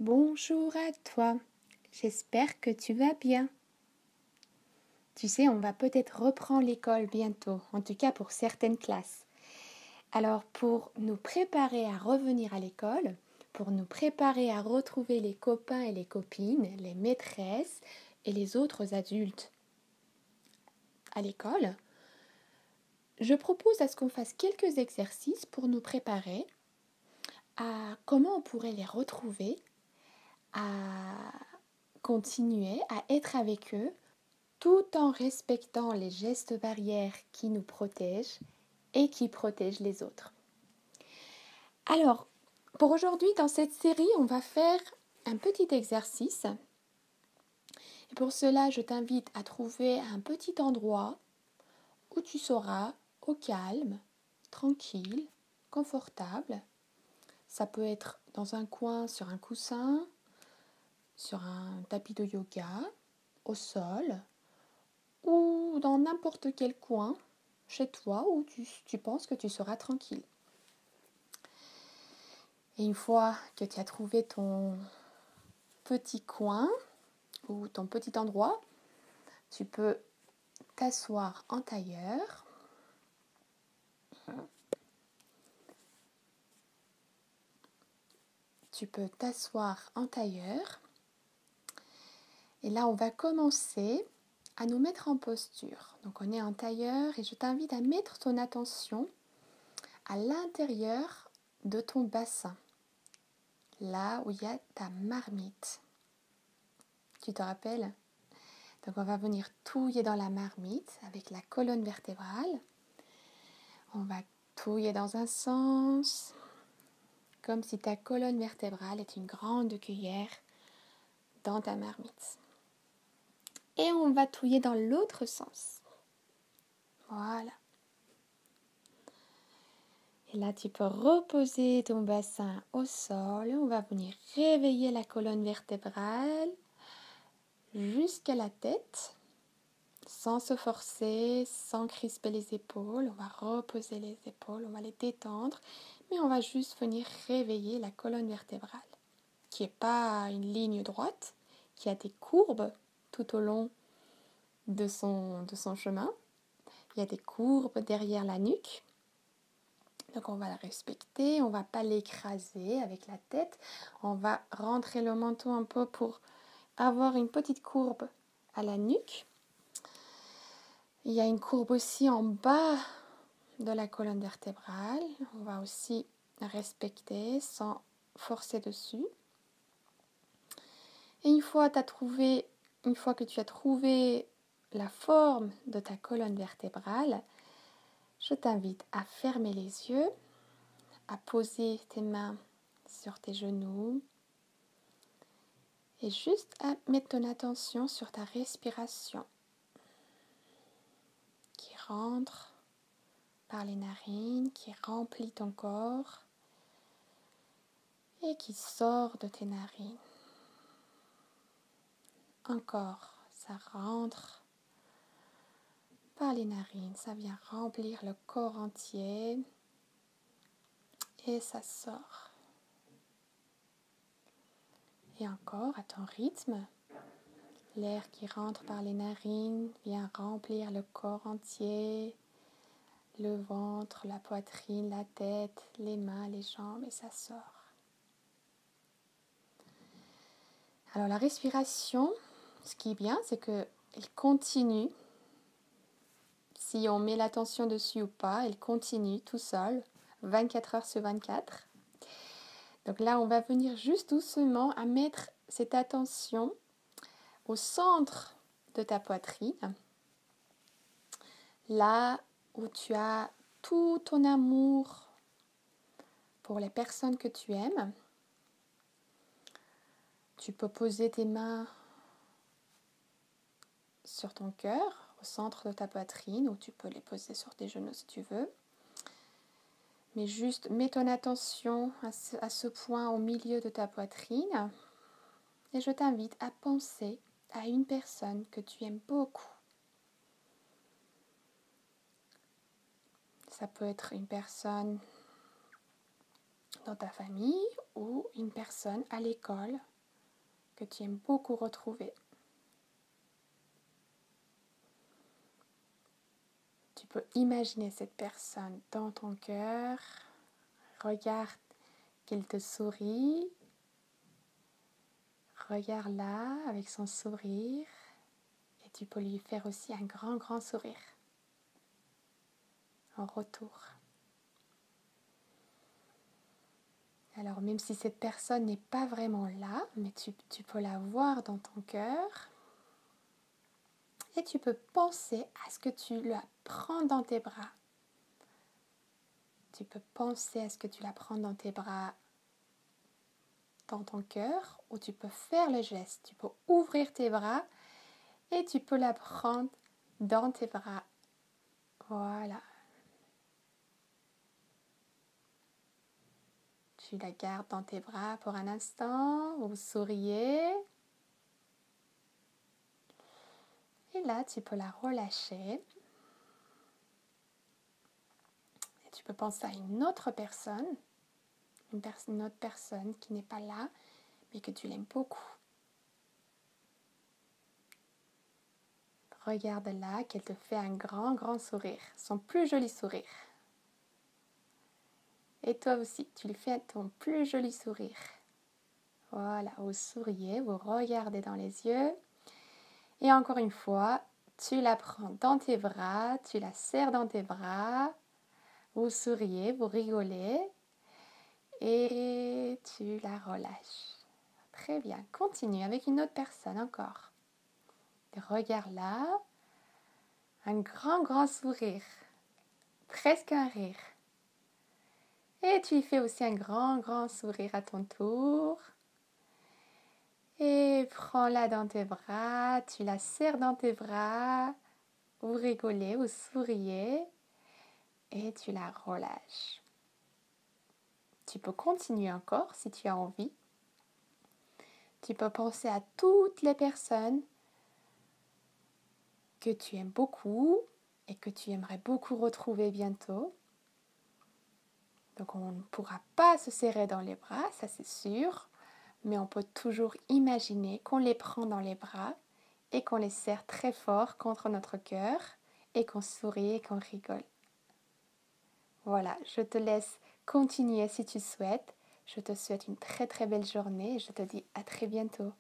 Bonjour à toi, j'espère que tu vas bien. Tu sais, on va peut-être reprendre l'école bientôt, en tout cas pour certaines classes. Alors pour nous préparer à revenir à l'école, pour nous préparer à retrouver les copains et les copines, les maîtresses et les autres adultes à l'école, je propose à ce qu'on fasse quelques exercices pour nous préparer à comment on pourrait les retrouver, à continuer à être avec eux tout en respectant les gestes barrières qui nous protègent et qui protègent les autres. Alors, pour aujourd'hui, dans cette série, on va faire un petit exercice. Et pour cela, je t'invite à trouver un petit endroit où tu seras au calme, tranquille, confortable. Ça peut être dans un coin, sur un coussin, sur un tapis de yoga, au sol, ou dans n'importe quel coin chez toi où tu penses que tu seras tranquille. Et une fois que tu as trouvé ton petit coin ou ton petit endroit, tu peux t'asseoir en tailleur. Tu peux t'asseoir en tailleur. Et là, on va commencer à nous mettre en posture. Donc, on est en tailleur et je t'invite à mettre ton attention à l'intérieur de ton bassin, là où il y a ta marmite. Tu te rappelles ? Donc, on va venir touiller dans la marmite avec la colonne vertébrale. On va touiller dans un sens, comme si ta colonne vertébrale est une grande cuillère dans ta marmite. Et on va touiller dans l'autre sens. Voilà. Et là, tu peux reposer ton bassin au sol. On va venir réveiller la colonne vertébrale jusqu'à la tête, sans se forcer, sans crisper les épaules. On va reposer les épaules, on va les détendre, mais on va juste venir réveiller la colonne vertébrale, qui n'est pas une ligne droite, qui a des courbes tout au long de son chemin. Il y a des courbes derrière la nuque. Donc on va la respecter, on ne va pas l'écraser avec la tête. On va rentrer le menton un peu pour avoir une petite courbe à la nuque. Il y a une courbe aussi en bas de la colonne vertébrale. On va aussi respecter sans forcer dessus. Et une fois que tu as trouvé la forme de ta colonne vertébrale, je t'invite à fermer les yeux, à poser tes mains sur tes genoux et juste à mettre ton attention sur ta respiration qui rentre par les narines, qui remplit ton corps et qui sort de tes narines. Encore, ça rentre par les narines, ça vient remplir le corps entier et ça sort. Et encore, à ton rythme, l'air qui rentre par les narines vient remplir le corps entier, le ventre, la poitrine, la tête, les mains, les jambes et ça sort. Alors la respiration, ce qui est bien, c'est qu'elle continue. Si on met l'attention dessus ou pas, elle continue tout seul, 24 heures sur 24. Donc là, on va venir juste doucement à mettre cette attention au centre de ta poitrine, là où tu as tout ton amour pour les personnes que tu aimes. Tu peux poser tes mains sur ton cœur, au centre de ta poitrine, ou tu peux les poser sur tes genoux si tu veux. Mais juste mets ton attention à ce point au milieu de ta poitrine et je t'invite à penser à une personne que tu aimes beaucoup. Ça peut être une personne dans ta famille ou une personne à l'école que tu aimes beaucoup retrouver. Tu peux imaginer cette personne dans ton cœur. Regarde qu'il te sourit. Regarde-la avec son sourire. Et tu peux lui faire aussi un grand, grand sourire en retour. Alors, même si cette personne n'est pas vraiment là, mais tu peux la voir dans ton cœur. Et tu peux penser à ce que tu la prends dans tes bras. Tu peux penser à ce que tu la prends dans tes bras, dans ton cœur, ou tu peux faire le geste. Tu peux ouvrir tes bras et tu peux la prendre dans tes bras. Voilà. Tu la gardes dans tes bras pour un instant, vous souriez. Et là, tu peux la relâcher. Et tu peux penser à une autre personne, une autre personne qui n'est pas là, mais que tu l'aimes beaucoup. Regarde-la, qu'elle te fait un grand, grand sourire, son plus joli sourire. Et toi aussi, tu lui fais ton plus joli sourire. Voilà, vous souriez, vous regardez dans les yeux. Et encore une fois, tu la prends dans tes bras, tu la serres dans tes bras. Vous souriez, vous rigolez. Et tu la relâches. Très bien, continue avec une autre personne encore. Regarde-la, un grand, grand sourire, presque un rire. Et tu lui fais aussi un grand, grand sourire à ton tour. Et prends-la dans tes bras, tu la serres dans tes bras. Vous rigolez, vous souriez. Et tu la relâches. Tu peux continuer encore si tu as envie. Tu peux penser à toutes les personnes que tu aimes beaucoup et que tu aimerais beaucoup retrouver bientôt. Donc on ne pourra pas se serrer dans les bras, ça c'est sûr, mais on peut toujours imaginer qu'on les prend dans les bras et qu'on les serre très fort contre notre cœur et qu'on sourit et qu'on rigole. Voilà, je te laisse continuer si tu souhaites. Je te souhaite une très très belle journée et je te dis à très bientôt.